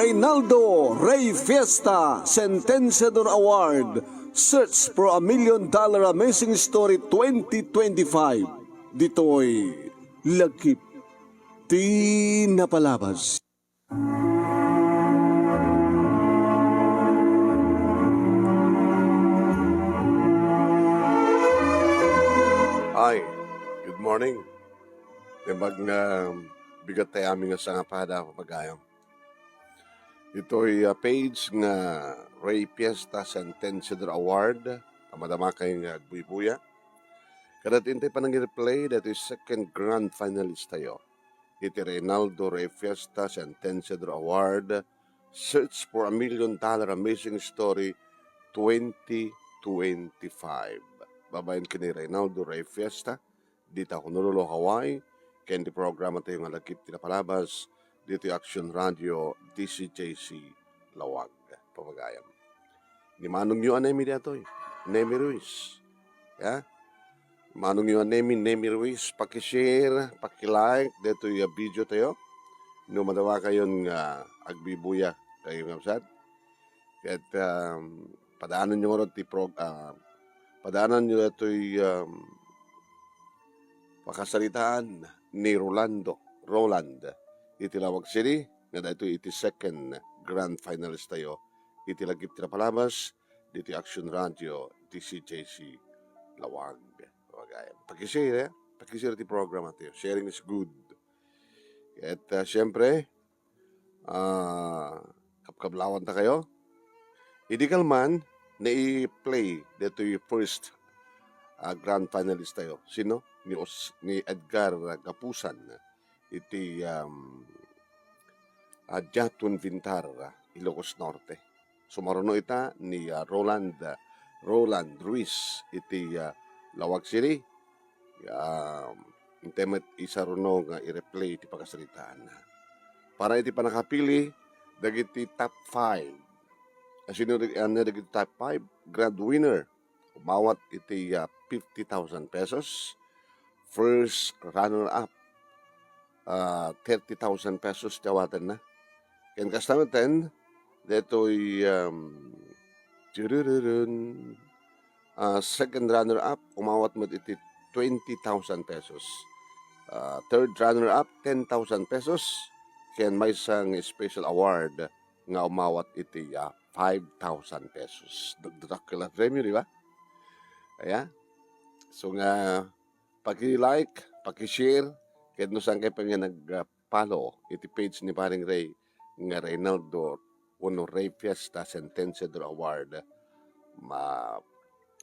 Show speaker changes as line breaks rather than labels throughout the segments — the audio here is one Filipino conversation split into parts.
Reynaldo Rey Fiesta Sentenciador Award. Search for $1 million Amazing Story 2025. Dito'y Lagkip Di Napalabas.
Hi, good morning. Tembag nga bigat tayo aming nga nga pada pagayam. Ito'y page nga Ray Fiesta Sentenciador Award. Kamadama kayo nga agbuibuya. Kadatintay pa nang i-replay that is second grand finalist tayo. Iti Reynaldo Ray Fiesta Sentenciador Award. Search for $1 million Amazing Story 2025. Babayin kini Reynaldo Ray Fiesta. Dito ako Nululo, Hawaii. Kendi programa tayo nga Lagkip Di Napalabas. Dito Action Radio DCJC Lawag. Papagayam. Ni manong yu anemi dito Nemi Ruiz. Ya? Manong yu anemi Nemi Ruiz. Pakishare, pakilike. Dito yung video tayo. Numadawa kayo nga agbibuya kayo nga usad. At padaanan nyo nga ti padaanan nyo ito'y pakasalitaan ni Roland. Iti Lawag City, nga dito iti second grand finalist tayo. Iti Lagkip Di Napalabas, dito Action Radio, DCJC Lawag. Pakishare, pakishare iti program natin. Sharing is good. At siyempre, kapkablawan ta kayo. Hindi kalman, na i-play dito yung first grand finalist tayo. Sino? Ni Edgar Gapusan. Iti Jatun Vintar, Ilocos Norte. Sumaruno ita ni Roland Ruiz. Iti Lawag City. Intemet isa runo nga i-replay iti pagkasalitaan. Para iti panakapili, dagiti top 5. Sino na dagiti top 5? Grand winner. Umawat iti 50,000 pesos. First runner-up, 30,000 pesos tawatan na. Ken kastamatan, deto'y second runner-up, umawat mo iti 20,000 pesos. Third runner-up, 10,000 pesos. Ken may isang special award nga umawat iti 5,000 pesos. Dagdag kila premium, di ba? Kaya, so nga, paki-like, paki-share, kahit no saan kayo pa nga nag-follow, iti page ni Paring Ray, nga Reynaldo Ray Fiesta Sentenciador Award,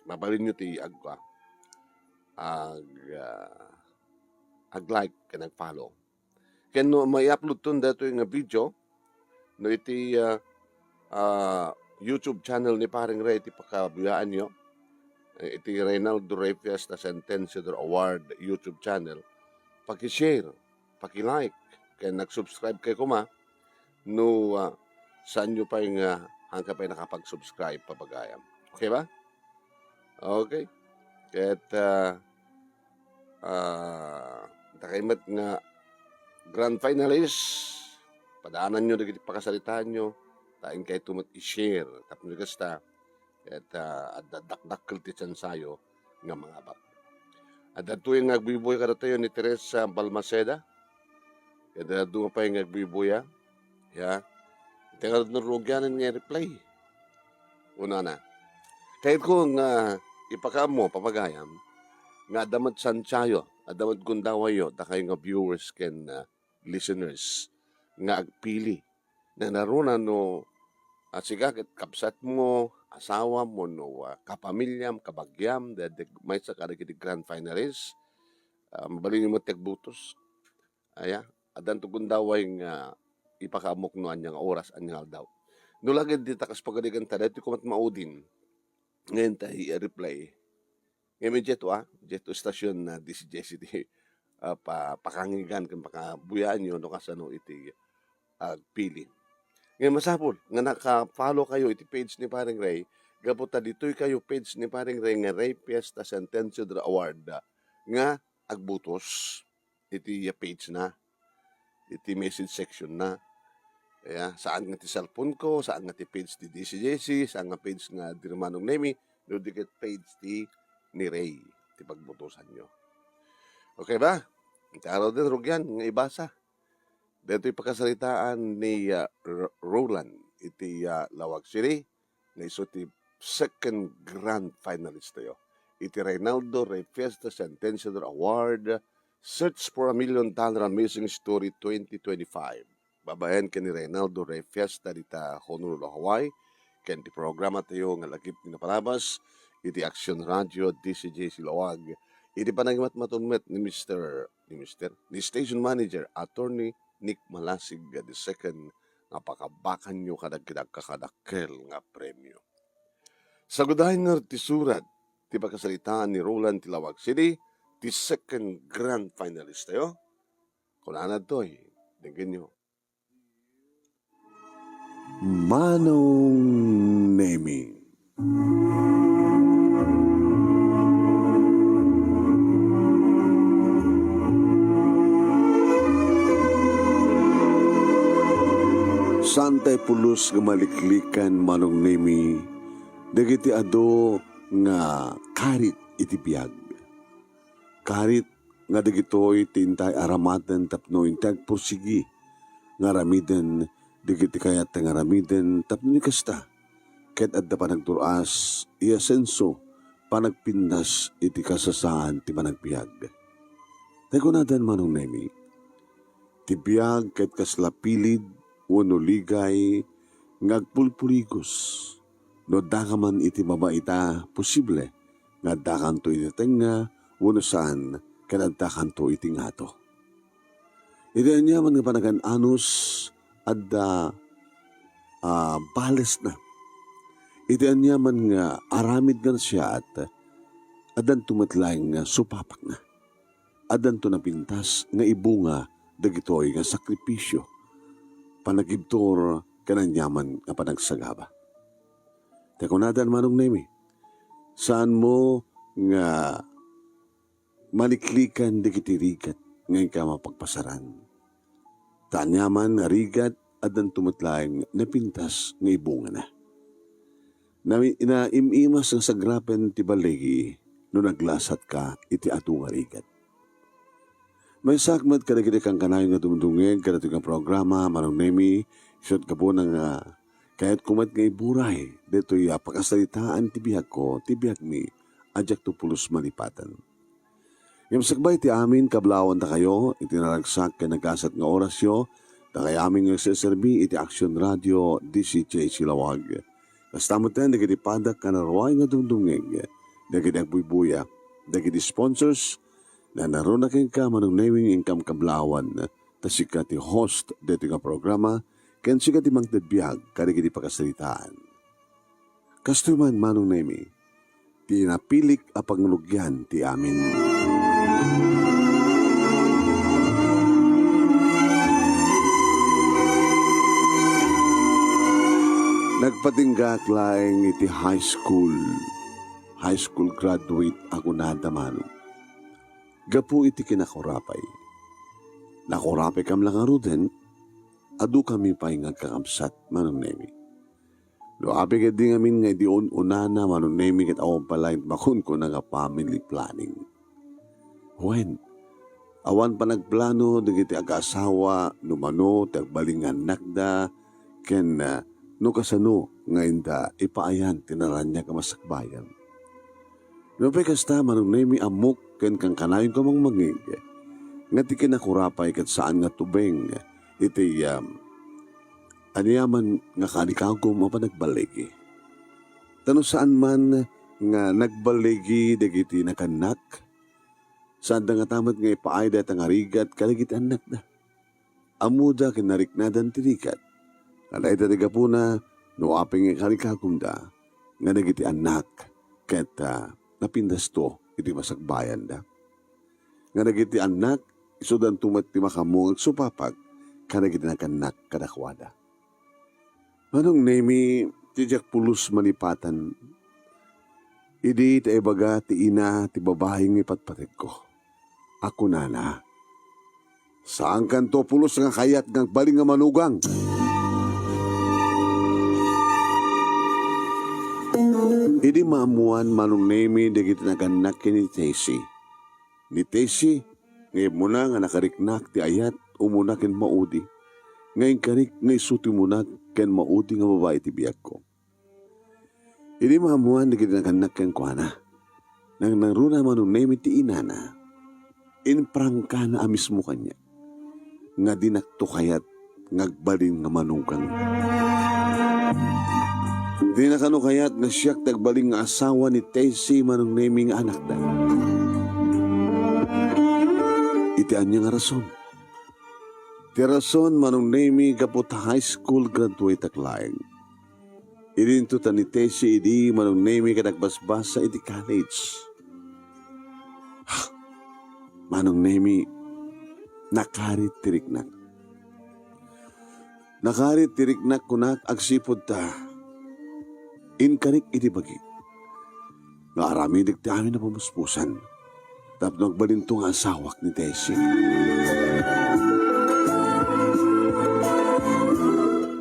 mabalin nyo ti ag-like ka nag-follow. Kaya no, may upload tun dato yung video, no iti YouTube channel ni Paring Ray, iti pakabuyaan nyo, iti Reynaldo Ray Fiesta Sentenciador Award YouTube channel, paki-share, paki-like, kaya nag-subscribe kayo kuma, no saan nyo pa yung hanggang pa yung nakapag-subscribe papagayam. Okay ba? Okay. Kaya't takaimat nga grand finalist, padaanan nyo, nagigit pakasalitaan nyo, tain kayo tumat i-share, tapos nagasta, at dakdakkel ti sayo nga mga abak. At dito yung nagbibuya ka tayo ni Teresa Balmaceda. At dito pa yung nagbibuya. Ya. Tingnan na rugyanan nga replay. Una na. Kahit kung ipakam mo, papagayam, nga damat sansayo, damat gundawayo, da kayo nga viewers ken listeners, nga agpili. Na narunan no, sigakit kapsat mo, asawa mo, no, kapamilyam, kabagyam, may sa karagiti grand finalist, mabalin mo tegbutos. Aya, adan to gundaway nga ipakamok no anyang oras, anyang daw. Nulagid di takas pagadigan ta, dito kumat maudin. Ngayon tayo i-reply. Ngayon jeto stasyon na DCJC pakangigan, kung pakabuyaan nyo, no kasano iti pili. Ngayon masapol, nga naka-follow kayo iti page ni Paring Ray, gaputa dito'y kayo page ni Paring Ray nga Ray Fiesta Sentenciador Award nga agbutos iti page na, iti message section na, Saan nga ti cellphone ko, saan nga ti page ti DCJC, saan nga page nga di Manong Nemi, no di ket page ti ni Ray, ti pagbutusan nyo. Okay ba? Araw din, Rugyan, nga ibasa. Dito yung pagkasalitaan ni Roland, iti Lawag City, na iso ti second grand finalist tayo. Iti Reynaldo Ray Fiesta Sentenciador Award, Search for $1 Million Amazing Story 2025. Babayan ka ni Reynaldo Ray Fiesta dita Honolulu, Hawaii. Ken ti programa tayo nga lagip ni napalabas, iti Action Radio DCJ Silawag. Iti panagmat matunmet ni ni Station Manager, Attorney Nick Malasig II, nga pakabakan nyo kadag kakadakkel nga premyo. Sagudahin nga ti surat, ti pagkasalitaan ni Roland Tilawag City, ti second grand finalist tayo. Kunanad to'y, dingin nyo.
Manong Nemi. Santay pulos nga maliklikan Manong Nemi, dagiti ado nga karit iti biyag. Karit nga dagitoy tintay aramatan tapno intag pursigi nga ramiden digiti kayat nga ramiden tapno ni kasta ket adda panagturas iasenso panagpindas iti kasasaan ti panagbiag. Tagunadan Manong Nemi, ti biag ket kaslapilid wano ligay ngagpulpuligos no dakaman iti mabaita posible nga dakanto iti tenga wano saan kanagdakanto iti ngato. Iti niya man nga panagan-anus adda bales na. Iti niya man nga aramid nga siya at adan tumatlaing nga supapak na. Adan to napintas nga ibunga dagitoy nga sakripisyo. Panagibtor kananyaman nga panagsagaba. Takunadan Manong Nemi, saan mo nga maliklikan digiti rigat ngayon ka mapagpasaran. Tanyaman nga rigat adan tumatlaing napintas nga ibunga na. Inaimimas ang sagrapen ti balegi no naglasat ka iti ato nga rigat. May sakmat kadagiti kang kanayon nga dumdungeg kada nga programa Manong Nemi, isot ka po ng kahit kumat nga iburay dito'y pakasalitaan ti bihag ko, ti bihag mi, adyak to pulos malipatan. Yung sagbay ti amin, kablawan ta kayo, itinaragsak ka nagkasat nga orasyo, ta kay amin nga serbi iti Action Radio DCJ Silawag. Kastamutan, dagiti padak ka naraway nga dumdungeg, dagiti agbuybuya, dagiti sponsors, na naroon na kayong ka Manong Nemi income kablawan, ta sika ti host dito nga programa, ken sika ti mangtadbiyag, karigiti pakasalitaan. Kastuman Manong Nemi, ti napilik a panglugyan ti amin. Nagpatinggak laing iti high school graduate ako na Manong. Gapu iti kinakurapay. Nakurapay kam lang aruden, adu kami pa'y ngagkakamsat Manong Nemi. Loabi ka di ngamin nga di unana Manong Nemi kat awang palaint makun ko nga family planning. When, awan pa nagplano, dagiti aga-asawa, numano, tagbalingan nakda, ken no kasano nga inda ipaayan tinaranya ka masakbayan. Nopay kasta Manong Nemi amok ken kang kanayon ka mang mangig, nga ti kinakurapay kat saan nga tubeng, iti aniyaman nga kanikagom mapanagbaligi. Tano saan man nga nagbaligi dagiti nakanak, saan da nga tamat nga ipaay dat ang arigat kaligit anak na. Amuda kinariknadan tirikat, alay tatiga po na nuaping nga kanikagom da, nga nagiti anak, ket napindas to, iti masagbayan da. Nga nagiti anak, isudan tumat ti makamung supapag, kanagiti nakanak kadakwada. Manong Nemi, tijak pulos manipatan, idi ti ibaga ti ina ti babahing ipatpatig ko. Ako nana, saan kanto pulos nga kayat ng baling nga manugang? Idi maamuan manong nemi dagiti naganak ni Tessie. Ni Tessie, ngayon mo na nga nakariknak ti ayat umuna ken maudi. Ngayon karik nga isuti mo na ken maudi nga babae ti biyak ko. Idi maamuan dagiti naganak ken kuana. Nang naruna manong nemi ti inana. Inprangka na amis mo kanya. Nga dinakto kayat ngagbalin nga manungkang. Di na kano kayat nga siyak tagbaling nga asawa ni Tessie manong nemi nga anak da. Itian niya nga rason. Ti rason manong nemi kapot high school graduate aklaeng. Idinto ta ni Tessie idi manong nemi kanagbasbasa iti college. Manong nemi nakarit tiriknak. Nakarit tiriknak kunak agsipod ta. Inkarik iti bagi. Nga aramidig ti amin na pumuspusan. Tapos nagbalinto nga asawak ni Tessie.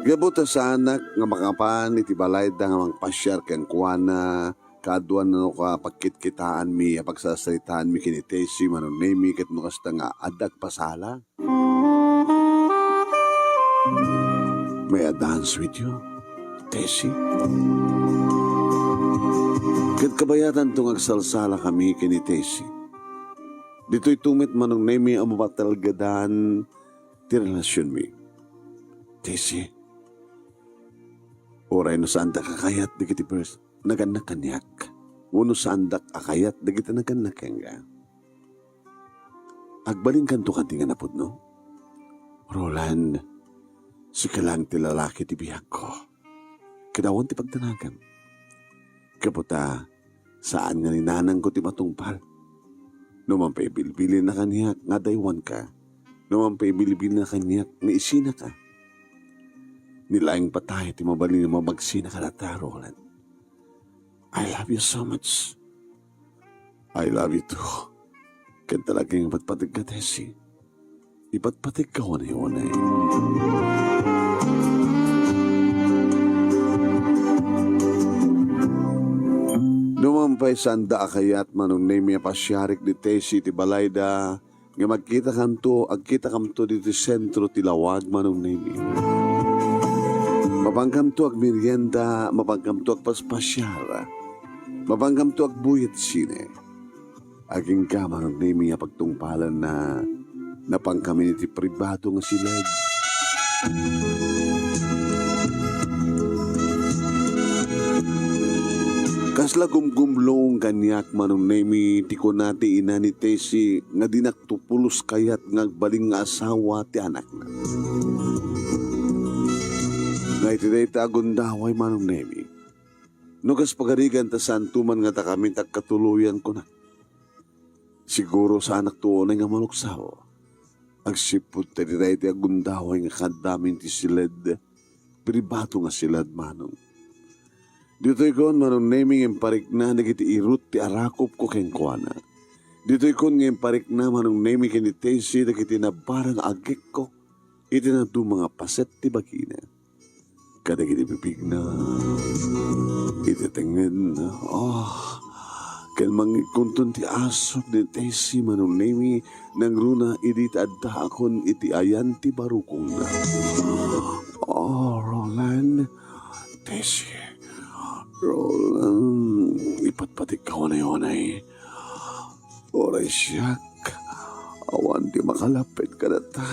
Gabuta sa anak nga makapan iti balay da nga mangpasyar ken kuana kaduan no ka pagkitkitaan mi pagsasalitaan mi kini Tessie manong nemi ket no kasta nga adag pasala. May I dance with you, Tessie? Ket kabayatan tong agsalsala kami kini Tessie. Dito'y tumit manong nemi ang mapatalgadan ti relasyon mi. Tessie, oray no saan da kakayat di kiti pers naganak kanyak. Uno saan da kakayat di kita naganak kanga. Agbaling kanto kanti nga napod no? Roland, sikalang ti lalaki ti biyag ko. Kadawan ti pagtanagan. Kaputa, saan nga ninanang ko ti matungpal? Numan pa ibilbilin na kanyak nga daywan ka. Numan pa ibilbilin na kanyak nga isina ka. Nilaing patay ti mabalin na mamagsina ka na ta, Roland. I love you so much. I love you too. Kaya talagang ipatpatig ka, Tessie. Ipatpatig ka wanay-wanay. Numampay sanda akayat manong nemi pasyarik di Tessie ti balayda nga magkita kanto, agkita kamto dito sentro ti lawag manong nemi. Mapangkamto ag merienda, mapangkamto ag paspasyara, mapangkamto ag buyat sine. Aging ka manong nemi nga pagtungpalan na napangkami ti pribado nga silid. Kasla gumgumlong kanyak manong nemi ti kunati ina ni Tessie nga dinaktupulos kayat ngagbaling nga asawa ti anak na. Nga itiday ta agundaway manong nemi. Nugas pagarigan ta santuman nga ta kami tagkatuluyan ko na. Siguro sa anak tuonay nga manuksaw. Agsipot ta itiday ti agundaway nga kadamin ti silid. Pribado nga silad manong. Dito'y kon manong naming imparik na nagiti irut ti arakop ko ken kuana. Dito'y kon nga imparik na manong naming kini Tessie nagiti nabarang agik ko. Iti na do mga paset ti bagina. Kadagiti bibig na. Iti tengen na. Ken mangikuntun ti asok ni Tessie manong naming nang runa iti adda akon iti ayan ti barukong na. Roland, Tessie. Roland, ipatpatik ka wanay-wanay. Oray siyak, awan di makalapit ka na ta.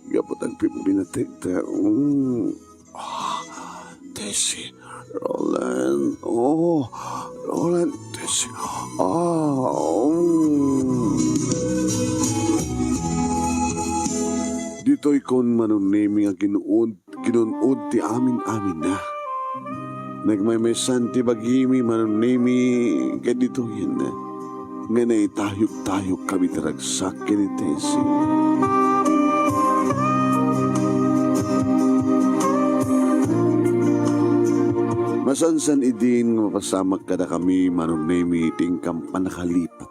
Gapot ang pipinatik ta. Tessie, Roland, Roland, Tessie, Dito'y kon manong naming ang ginuod ti amin-amin na. Nagmaymaysan ti bagimi manong nemi kadito yun na. Nga na itayok-tayok kami taragsak kini Tessie. Masansan idin nga mapasamak kada kami manong nemi tingkam panakalipat.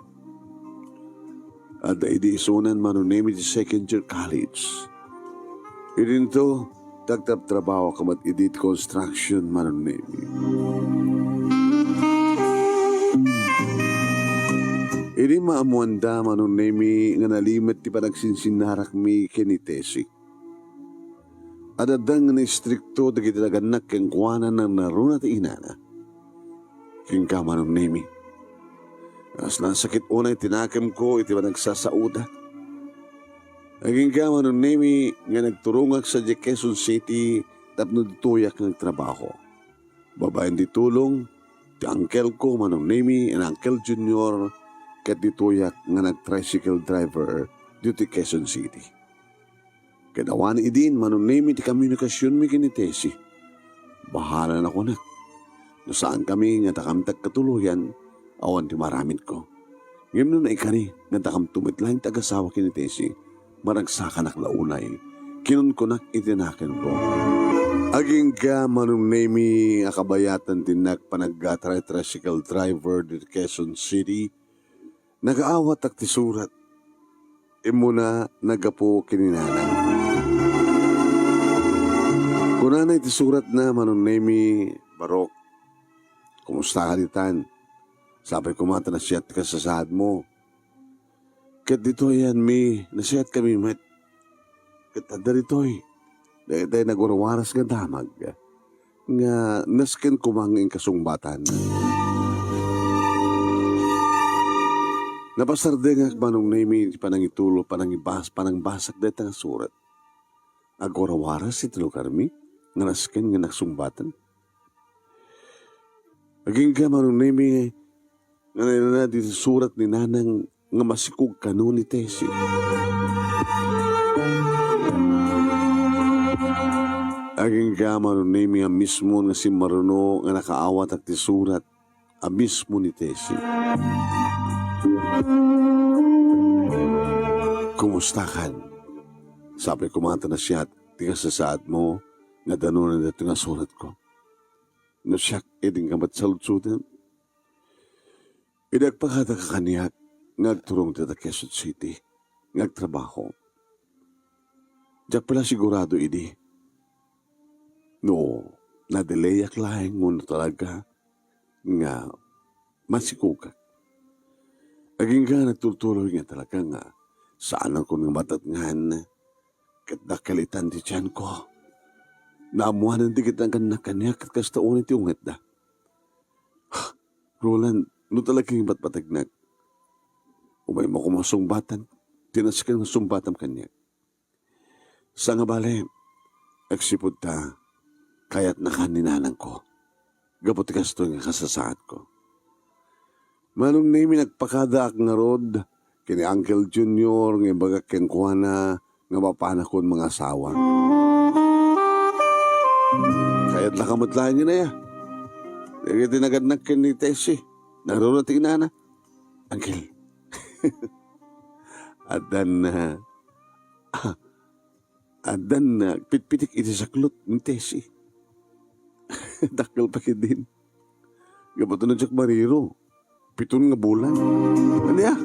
At idi isunan manong nemi di second year college. Idin to, tagtap trabaho kamat edit construction manong nemi. Ini maamuanda manong nemi nga nalimit ti panagsinsinarak mi kinitesi. Adadang na istrikto dagiti naganak keng kuwanan ng naruna ti inana. King ka manong nemi. As nasakit unay tinakem ko iti panagsasauda. Aging ka manong nemi nga nagturungak sa Quezon City tapno dituyak ng trabaho. Babayan di tulong, ti uncle ko manong nemi and Uncle Junior ket dituyak nga nag-tricycle driver dito Quezon City. Kadawan idin manong nemi ti komunikasyon mi kinitesi. Bahala na ko na. No saan kami nga takamtag katuluyan, awan ti maramit ko. Ngayon na ikani nga takam tumitlaing tagasawa kinitesi, maragsakan ak launay, kinun ko nak itinakin ko. Aging ka manong nemi akabayatan tinak panagga-tricycle driver dito Quezon City, nagaawat ak ti surat. Imuna nagapo kininanang. Kunanay ti surat na manong nemi Barok. Kumusta ka ditan? Sabi ko mata nasiyat ka sa sahad mo. Kat dito yan mi, nasiyat kami met. Kat daritoy, dahil tayo nagwarawaras nga damag. Nga nasken kumanging kasungbatan. Napasardengak manong nemi panangitulo, panangbasak dito nga surat. Agwarawaras iti lugar mi, nga nasken nga naksumbatan. Aging ka manong nemi, nga na dito surat ni nanang nga masikog kanu ni Tesi. Aging ka manong nemi nga mismo nga si Maruno nga nakaawat at ti surat, a mismo ni Tesi. Kumusta kan? Sabi ko mata na siya at tigas sa saad mo nga danunan dito nga surat ko. No siyak eding kamat salutsudan. Idagpakata ka kaniyak ngagturong dito Quezon City. Ngagtrabaho. Diyak pala sigurado idi. No, nadelayak lahing nguno talaga nga masikukak. Aging ka nagtutuloy nga talaga nga saan ako nga matatngan kat nakalitan di tiyan ko. Naamuanan di kita nga kanyak at kastaunit yung ungit da. Roland, no talaga yung batbatagnak. Umay mo kumasumbatan, tinaskan ng sumbatam kanyak. Sa nga bale, agsipod ta, kaya't nakaninanang ko. Gapot kasto nga kasasaad ko. Manong nimi nagpakada ak nga rod, kini Uncle Junior, nga baga kengkuana, nga mapanakon mga asawa. Kaya't lakamutlahan niya na ya. Dagi tinagadnak ni Tessie, naroon na tinana. Uncle. Adan na pitpitik iti saklot ni Tessie. Dakal pa din. Gabato na Jack Mariro. 7 nga bulan. Ano ya?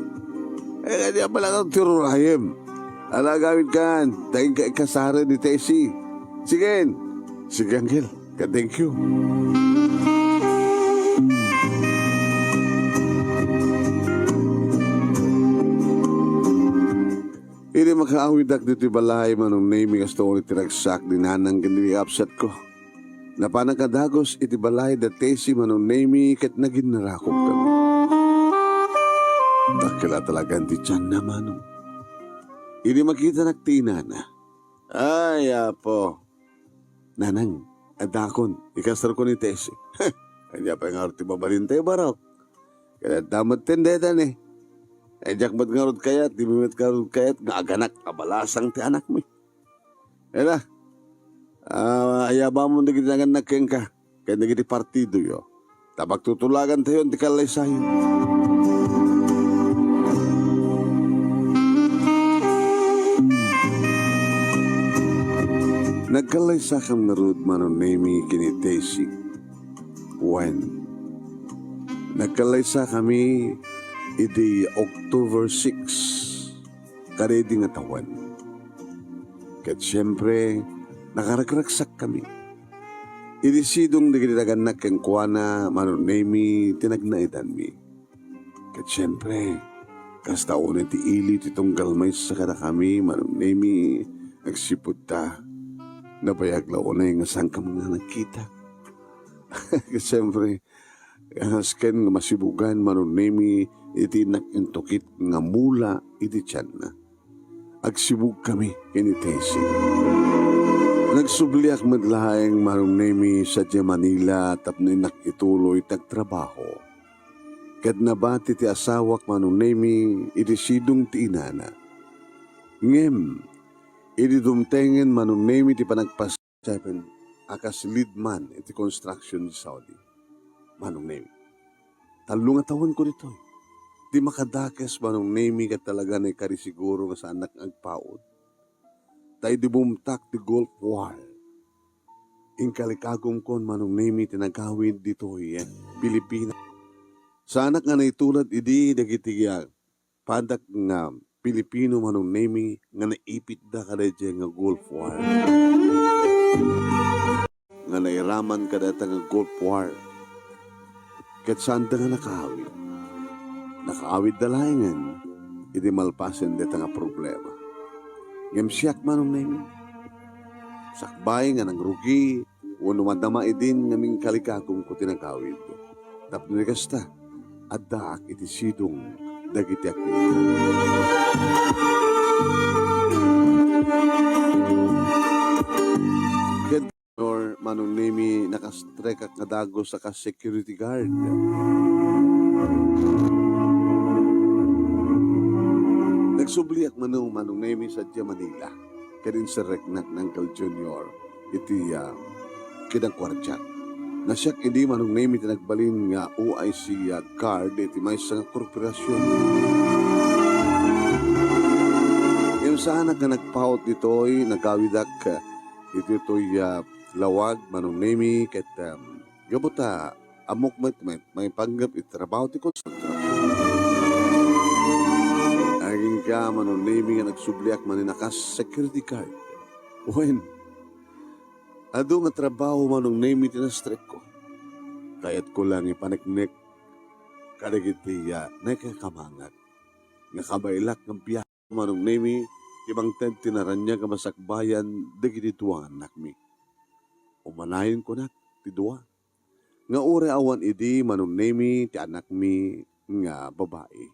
Kaya pala kang tirurayem. Alagawin ka. Dahil ka ikasara ni Tessie. Sige. Sige, Angel. Thank you. Hindi makaawidak dito balay manong naming asto iti ragsak di nanang gandili upset ko. Napanang kadagos iti balay da Tessie manong nami kat naging narakop kami. Dakila talaga di tiyan na manong. Hindi makita nagtina na. Ay, apo. Nanang, adakon, ikasar ko ni Tessie. Kanya pa yung arti babalintay barok. Kaya damat tendetan eh. Eh, jakmat nga rod kayat, di bimit ka rod kayat, nga aganak, kabalasang ti anak mo. Ela, ayaba mo na ginagan na keng ka, kaya nagiti partido yo. Tabag tutulagan tayo, di kalay sa'yo. Nagkalay sa kang narod manon nami kini Tessie. When? Nagkalay sa kami iti October 6, karedi nga tawan. Kat siyempre, nakaragragsak kami. Irisidong nagdiragan na keng kuwana manon nami tinagnaitan mi. Kat siyempre, Kasta ulit ti ilit itong galmay sa kada kami, manong nemi, nagsipod ta. Nabayag lao na yung asang ka mga nakita. Siyempre, hasken nga masibugan, manong nemi, iti nakintokit nga mula, iti tiyan na. Agsibug kami, kinitesi. Nagsubliak madlahing manong nemi sa Manila, tapno nakituloy tagtrabaho. Kad nabati ti asawak manong nemi, idisidong ti inana. Ngem, ididumtengen manong nemi ti panagpasapen, akas lead man iti construction di Saudi. Manong nemi. Talong tawon ko dito. Di makadakes manong nemi ka talaga na ikarisiguro nga sa anak agpaod. Tay di bumtak ti Gulf War. Inkalikagom kon manong nemi tinagawid dito Pilipinas. Sa anak nga naitulad, idi dagitiya, padak nga Pilipino manong nemi nga naipit da kada nga Gulf War. Nga nairaman kada nga Gulf War. Kat saan da nga nakaawid. Nakaawid dalayangan, idi malpasen deta nga problema. Ngem siyak manong nemi. Sakbay nga nang rugi, wano madama idin nga ming kalikagom ko tinagawid. Tapno ni kasta, addaak iti sidong dagiti akita. Ket or manong nemi nakastrek at nadagos sa security guard. Nagsubliak manong nemi sa Manila. Kadin sa reknak ng Uncle Junior iti kidang kwartyak. Nasyak hindi manong nemi tinagbalin nga OIC card iti may isang korporasyon. Yung sana ka nagpaut dito'y nagawidak ito'y lawag manong nemi ket gabuta amok may panggap itrabaho ti konstruksyon. Naging ka manong nemi nga nagsubliak maninakas security card. When ado nga trabaho manong nemi tinastrek ko. Kayat ko lang ipaniknik kadagiti nakakamangat. Nga kabailak ng biyak manong nemi ibang tent tinaranya ka masakbayan dagiti tuwangan nakmi. Umanayon ko na ti duwa. Nga ure awan idi manong nemi ti anak mi nga babae.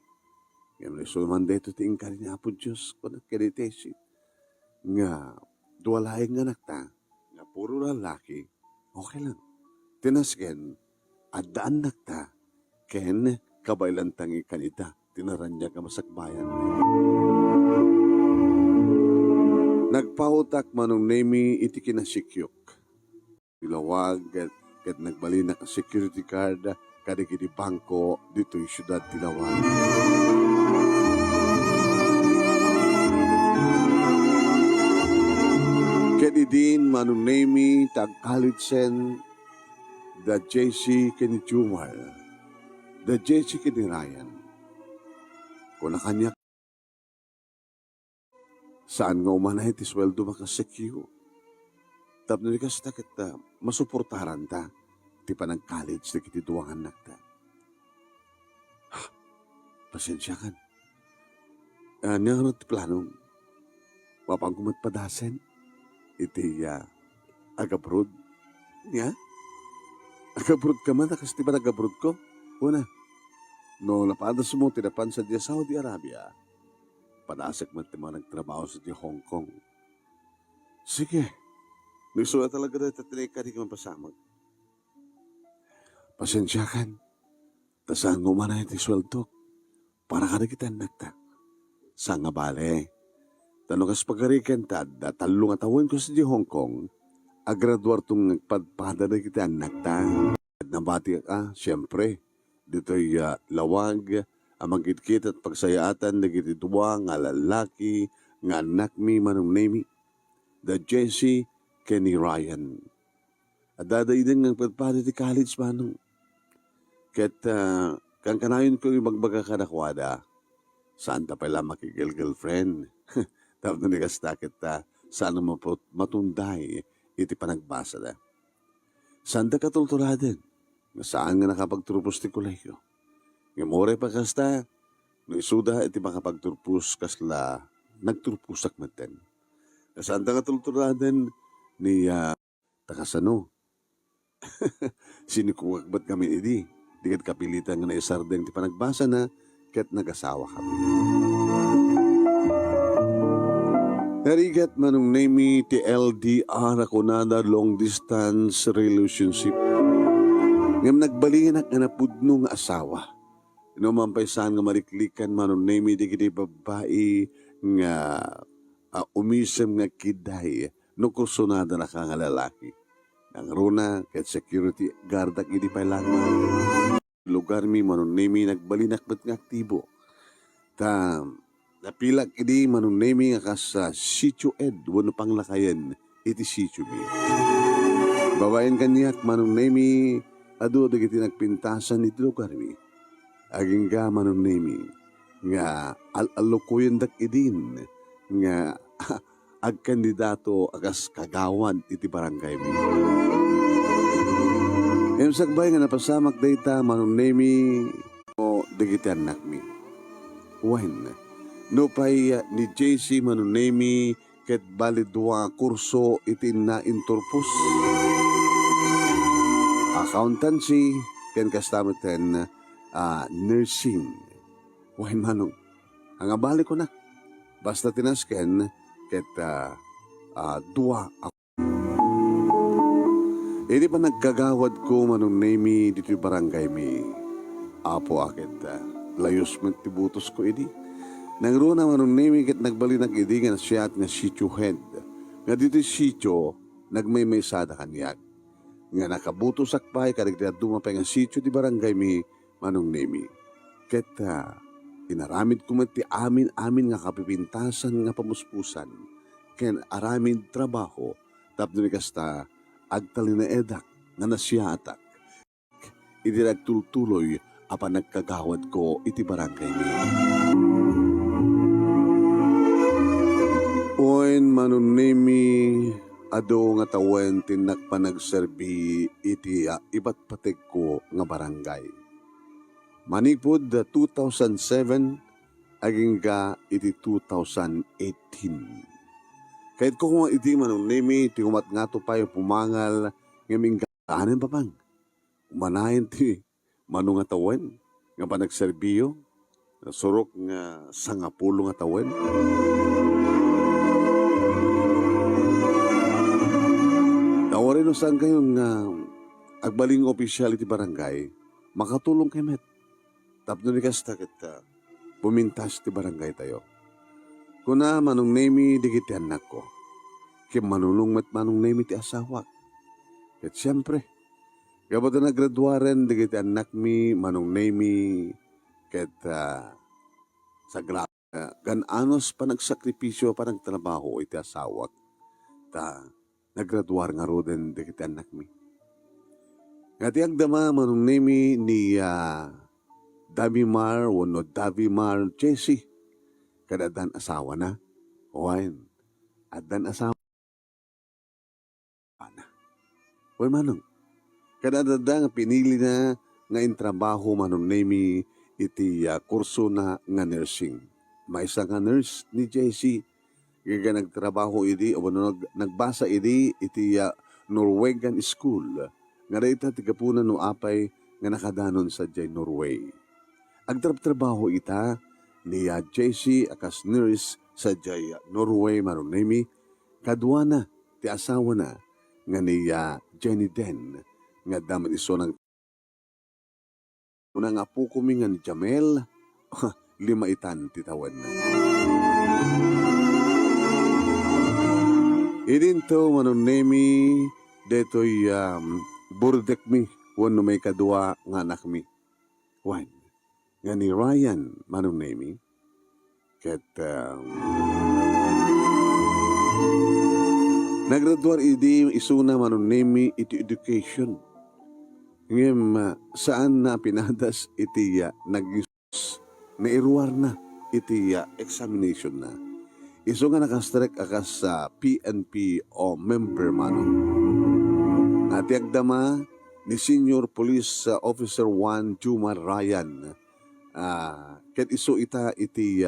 Ngayon isuman dito ti ingkari niya po Diyos ko na kinitesi. Nga duwalaing anak ta. Puro lalaki, okay lang. Tinasken, adaan nakta, ken kabailantang ikanita, tinaranya ka masakbayan. Nagpautak manong nemi iti kinasikyok. Tilawag, ket nagbali na ka security card, kadikiti bangko, dito'y syudad Tilawag. Kedi din manong nemi tag-college the JC kini Jumar, the JC kini Ryan. Kung kanya saan nga umanay ti sweldo makasekyo. Tapno ni kasta kita masuportaran ta ti panag-college na kiti duwangan nakta. Pasensya kan. Niya ti plano. Wapang kumatpadasen. Iti agabrod. Nga? Agabrod ka man, nakas ti ba nagabrod ko? Una, no napadas mo tinapan sa Saudi Arabia, padasak man ti mga nagtrabaho sa Hong Kong. Sige, nagsulat talaga na tatinay ka rin mapasamag. Pasensya kan, tasaan mo man na iti sweldo, para ka na kita nagta. Sa nga bale, tanong kas pagarikan ta, talong atawan ko sa Hong Kong, agraduar tong nagpadpada na kita anak ta. Nabati ka, siyempre, dito'y lawag, amagkit-kit at pagsayaatan na gitidwa nga lalaki, nga anak mi manong nemi, the Jesse Kenny Ryan. At daday din ng padpada ti college manong. Ket kang kanayon ko yung magbaga ka nakwada, saan ta pala makigil-girlfriend? Tapos na nikastakit ta, saan mo matunday, iti panagbasa da. Saan da katultuladen? Saan nga nakapagtrupos ti kolehiyo? Ngamore pa kasta, No isuda iti makapagturpus kasla nagturpusak maten. Kasaan nga tulturaden ni takasano. Sinikuwagbat kami idi. Dikat kapilitan nga na isardeng ti panagbasa na ket nagasawa kami. Narigat manong name ti LDR ako nada long distance relationship. Ngam nagbalingan ak nga napudno nga asawa. Inumampaysan nga mariklikan manong name di kiti babae nga umisem nga kiday no kursunada na ka nga lalaki. Ang runa ket security guard ak idi pailangan. Lugar mi manong name nagbalinak bet nga aktibo. Ta napilak idi manong name nga sa sitio ed wano panglakayan iti sitio mi. Babayan kanyak manong name adu dagiti nagpintasan iti lugar mi. Aging ga manong name nga al-alukuyan dak idin nga ag kandidato agas kagawan iti barangay mi. Ngayong sagbay nga napasamak data manong name o dagiti anak mi. When no pay ni JC manong name ket balidwa kurso iti na inturpus. Accountancy ken kastameten nursing. When manong ang abali ko na basta tinasken ket dua ako. Hindi pa nagkagawad ko manong name dito barangay mi. Apo akit layos magtibutos ko idi. Nangruna manong name ket nagbalinak idi nga siya at nga sitio head. Nga dito sitio nagmay-maysada kanyak. Nga nakabutos akpay karigda dumapay nga sitio di barangay mi manong name. Ket inaramid ko ti amin nga kapipintasan nga pamuspusan. Ken aramin trabaho tapno ni kasta agtalina edak nga nasyatak. Iti nagtultuloy apan nagkagawad ko iti barangay mi. Oen manong name ado nga tawen tinak panagserbi iti ibat patek ko nga barangay. Manipod 2007 aging ga iti 2018. Kahit ko kung iti manong name iti umat nga to pa yung pumangal ngaming gaanin pa pang. Umanayin ti manong nga tawen nga panagserbiyo surok nga 10 nga tawen. Tawarin no saan kayong agbaling opisyal iti barangay, makatulong kay met. Tapno ni kasta kita, pumintas ti barangay tayo. Kuna manong name digiti anak ko, kim manunong met manong name ti asawa. At siyempre, kapag naggraduaren digiti anak mi manong name ket sa gananos pa nagsakripisyo pa nagtrabaho iti asawa. Ta naggraduar nga roden digiti anak mi. Ngati agdama manong name ni Davimar wano Davimar Jesse. Kadadan asawa na. Oain. Adan asawa na. Oy manong. Kadadada nga pinili na nga intrabaho manong name iti kurso na nga nursing. Maisa nga nurse ni Jesse. Kaya nagtrabaho idi o nagbasa idi iti Norwegian School. Nga dita tigapunan no apay nga nakadanon sa Norway. Agtrabaho ita ni JC akas nurse sa Norway manong name kadwa na ti asawa na nga ni Jenny Den nga damat iso ng una nga po kumi nga ni Jamel 5 itan titawan na. Idinto manong name detoy burdek mi wano may kadwa nga anak mi. Wan. Nga ni Ryan manong name ket nagraduar idi isuna manong name iti education. Ngem saan na pinadas iti nairuar na iti examination na. Iso nga nakastrek akas sa PNP o member manong. Ati agdama ni Senior Police Officer 1 Jumar Ryan ket iso ita iti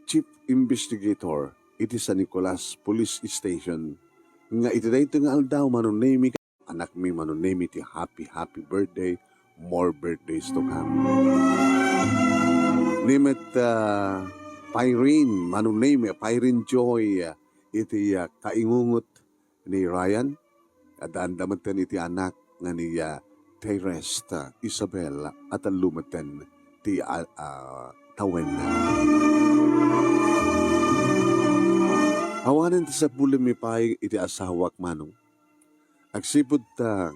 chief investigator iti San Nicolas Police Station nga iti dayto nga aldaw manunemi anak mi manunemi ti happy birthday, more birthdays to come. Nimet Pyrene manunemi Pyrene Joy iti kaingungot ni Ryan at andamatan iti anak nga ni Teresta Isabel at lumatan ti tawen. Awanan ti sa pulim mi pay iti asawak manong. Agsipod ta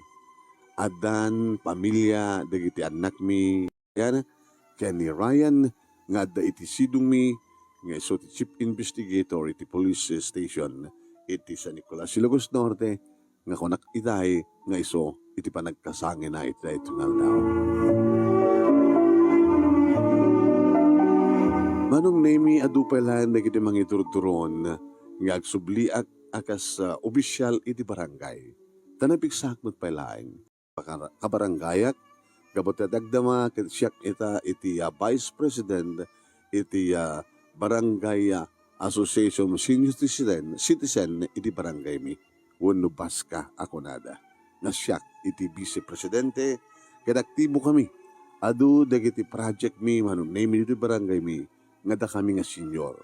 adan pamilya dagiti anak mi yan kaya ni Ryan nga da iti sidong mi nga iso ti chief investigator iti police station iti San Nicolas Ilocos Norte nga kunak itay nga iso iti panagkasangin na iti tungal daw. Manong nemi adupalan na kiti mga ituruturon nga agsubliak akas opisyal iti barangay. Tanapigsak mo't palaing. Kabarangayak, kabot dagdama siyak ita iti Vice President iti Barangay Association Senior Citizen iti barangay mi. Wano baska ako nada. Na siyak iti Vice Presidente, kadaktibo kami. Adu dagiti project mi, manong name iti barangay mi, nga da kami nga senior.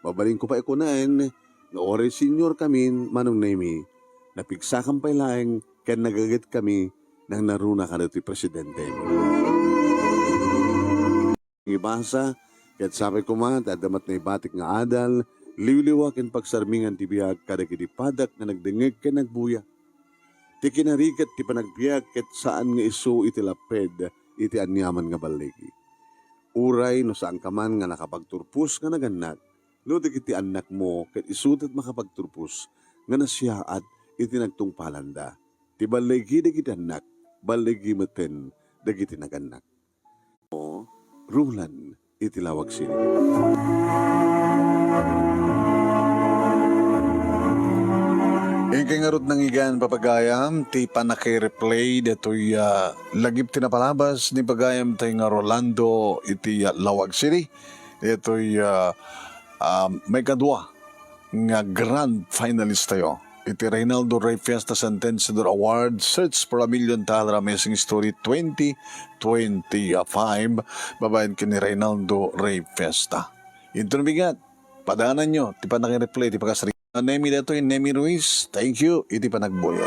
Babaling ko pa ikunain, nga ore senior kami, manong name napigsakan pa ilaing, kaya nagagit kami nang naruna ka iti Presidente mi. Ibasa, kaya't sabi ko man, tadamat na ibatik nga adal, liwliwak in pagsarmingan ti biyag, kada kiti padak na nagdingig ka nagbuya. Ti kinarikat ti panagbiag, ket saan nga iso iti laped, iti anyaman nga baligi. Uray no saan ka man nga nakapagturpus nga naganak, no iti anak mo, ket isutat makapagturpus, nga nasyaat iti nagtungpalanda. Ti baligi dagiti anak, baligi maten dagiti naganak. O, Rulan, iti Lawag City.
Ikingarot ng igan papagayam, ti panaki-replay dato'y lagip tinapalabas ni pagayam tayo nga Rolando iti Lawag City. Dato'y may kadwa nga grand finalist tayo. Iti Reynaldo Ray Fiesta Sentenciador Award, Search for a Million Dollar Amazing Story 2025. Babayan ka ni Reynaldo Ray Fiesta. Ito nabigat, padaanan nyo, ti panaki-replay, ti pagkasari. Nemi dato'y Nemi Ruiz, thank you, iti panagboy.